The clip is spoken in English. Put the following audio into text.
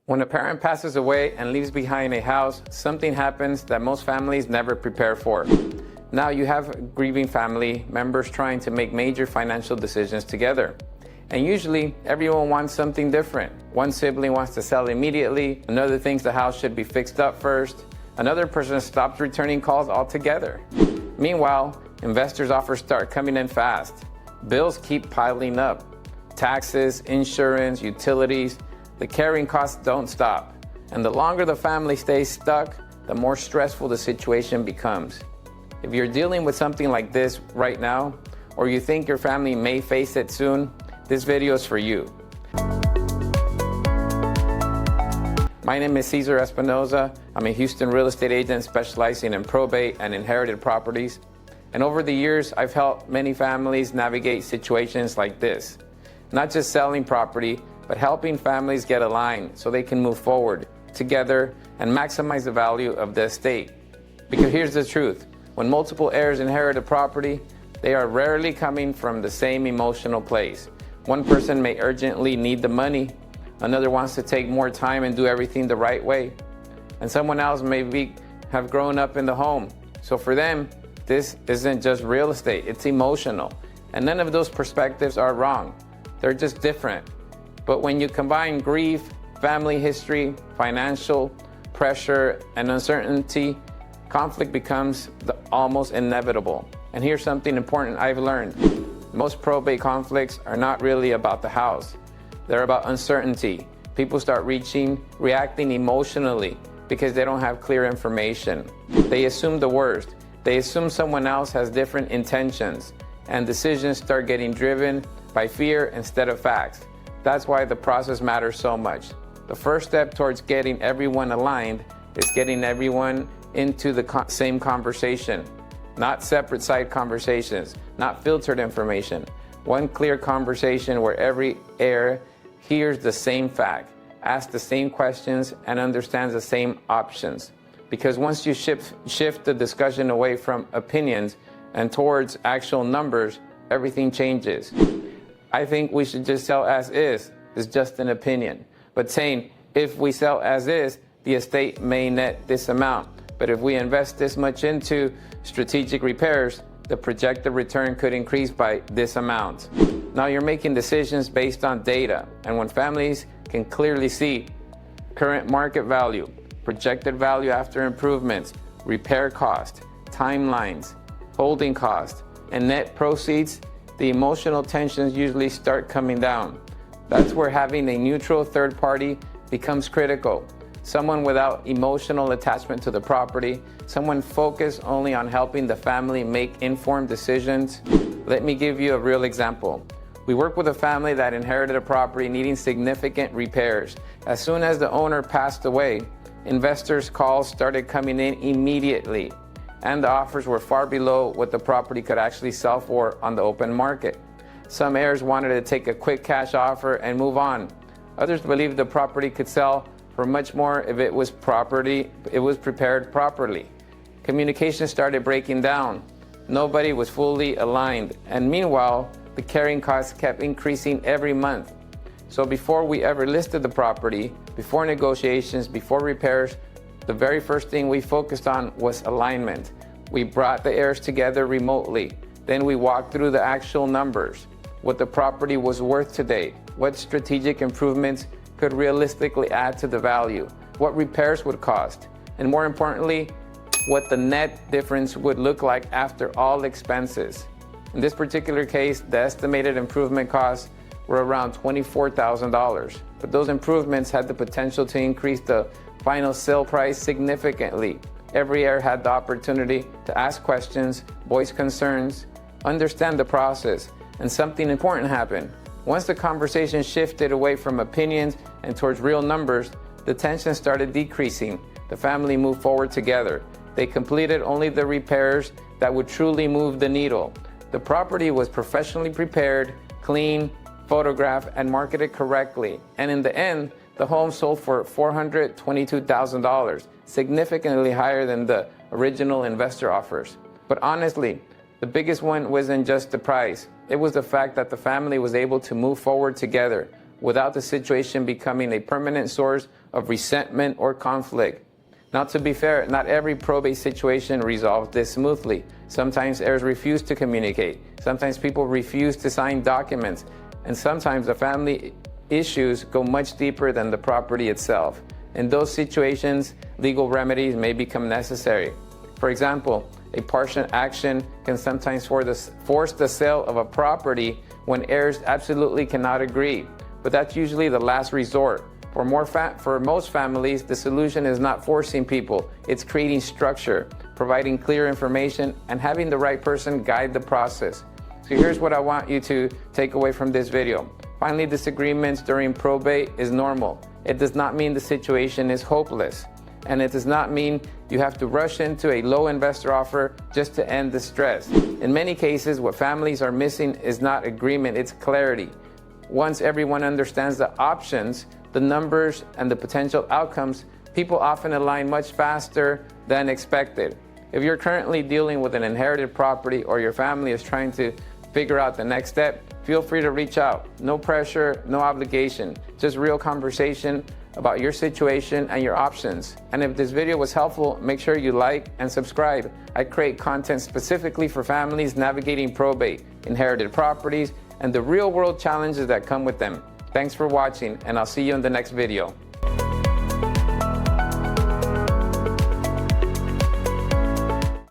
When a parent passes away and leaves behind a house, something happens that most families never prepare for. Now you have grieving family members trying to make major financial decisions together. And usually everyone wants something different. One sibling wants to sell immediately, another thinks the house should be fixed up first, another person stops returning calls altogether. Meanwhile, investors' offers start coming in fast. Bills keep piling up. Taxes, insurance, utilities, the carrying costs don't stop. And the longer the family stays stuck, the more stressful the situation becomes. If you're dealing with something like this right now, or you think your family may face it soon, this video is for you. My name is Cesar Espinoza. I'm a Houston real estate agent specializing in probate and inherited properties. And over the years, I've helped many families navigate situations like this. Not just selling property, but helping families get aligned so they can move forward together and maximize the value of the estate. Because here's the truth, when multiple heirs inherit a property, they are rarely coming from the same emotional place. One person may urgently need the money, another wants to take more time and do everything the right way, and someone else may have grown up in the home. So for them, this isn't just real estate, it's emotional. And none of those perspectives are wrong. They're just different. But when you combine grief, family history, financial pressure, and uncertainty, conflict becomes almost inevitable. And here's something important I've learned. Most probate conflicts are not really about the house. They're about uncertainty. People start reacting emotionally because they don't have clear information. They assume the worst. They assume someone else has different intentions, and decisions start getting driven by fear instead of facts. That's why the process matters so much. The first step towards getting everyone aligned is getting everyone into the same conversation. Not separate side conversations, not filtered information. One clear conversation where every heir hears the same fact, asks the same questions, and understands the same options. Because once you shift the discussion away from opinions and towards actual numbers, everything changes. I think we should just sell as is just an opinion. But saying, if we sell as is, the estate may net this amount. But if we invest this much into strategic repairs, the projected return could increase by this amount. Now you're making decisions based on data. And when families can clearly see current market value, projected value after improvements, repair cost, timelines, holding cost, and net proceeds, the emotional tensions usually start coming down. That's where having a neutral third party becomes critical. Someone without emotional attachment to the property, someone focused only on helping the family make informed decisions. Let me give you a real example. We worked with a family that inherited a property needing significant repairs. As soon as the owner passed away, investors' calls started coming in immediately, and the offers were far below what the property could actually sell for on the open market. Some heirs wanted to take a quick cash offer and move on. Others believed the property could sell for much more if it was prepared properly. Communication started breaking down. Nobody was fully aligned. And meanwhile, the carrying costs kept increasing every month. So before we ever listed the property, before negotiations, before repairs, the very first thing we focused on was alignment. We brought the heirs together remotely. Then we walked through the actual numbers, what the property was worth today, what strategic improvements could realistically add to the value, what repairs would cost, and more importantly, what the net difference would look like after all expenses. In this particular case, the estimated improvement costs were around $24,000, but those improvements had the potential to increase the final sale price significantly. Every heir had the opportunity to ask questions, voice concerns, understand the process, and something important happened. Once the conversation shifted away from opinions and towards real numbers, the tension started decreasing. The family moved forward together. They completed only the repairs that would truly move the needle. The property was professionally prepared, clean, photographed, and marketed correctly. And in the end, the home sold for $422,000, significantly higher than the original investor offers. But honestly, the biggest one wasn't just the price. It was the fact that the family was able to move forward together without the situation becoming a permanent source of resentment or conflict. Now, to be fair, not every probate situation resolves this smoothly. Sometimes heirs refuse to communicate. Sometimes people refuse to sign documents. And sometimes the family issues go much deeper than the property itself. In those situations, legal remedies may become necessary. For example, a partial action can sometimes force the sale of a property when heirs absolutely cannot agree. But that's usually the last resort. For most families, the solution is not forcing people, it's creating structure, providing clear information, and having the right person guide the process. So here's what I want you to take away from this video. Finally, disagreements during probate is normal. It does not mean the situation is hopeless. And it does not mean you have to rush into a low investor offer just to end the stress. In many cases, what families are missing is not agreement, it's clarity. Once everyone understands the options, the numbers, and the potential outcomes, people often align much faster than expected. If you're currently dealing with an inherited property or your family is trying to figure out the next step, feel free to reach out. No pressure, no obligation, just real conversation about your situation and your options. And if this video was helpful, make sure you like and subscribe. I create content specifically for families navigating probate, inherited properties, and the real-world challenges that come with them. Thanks for watching, and I'll see you in the next video.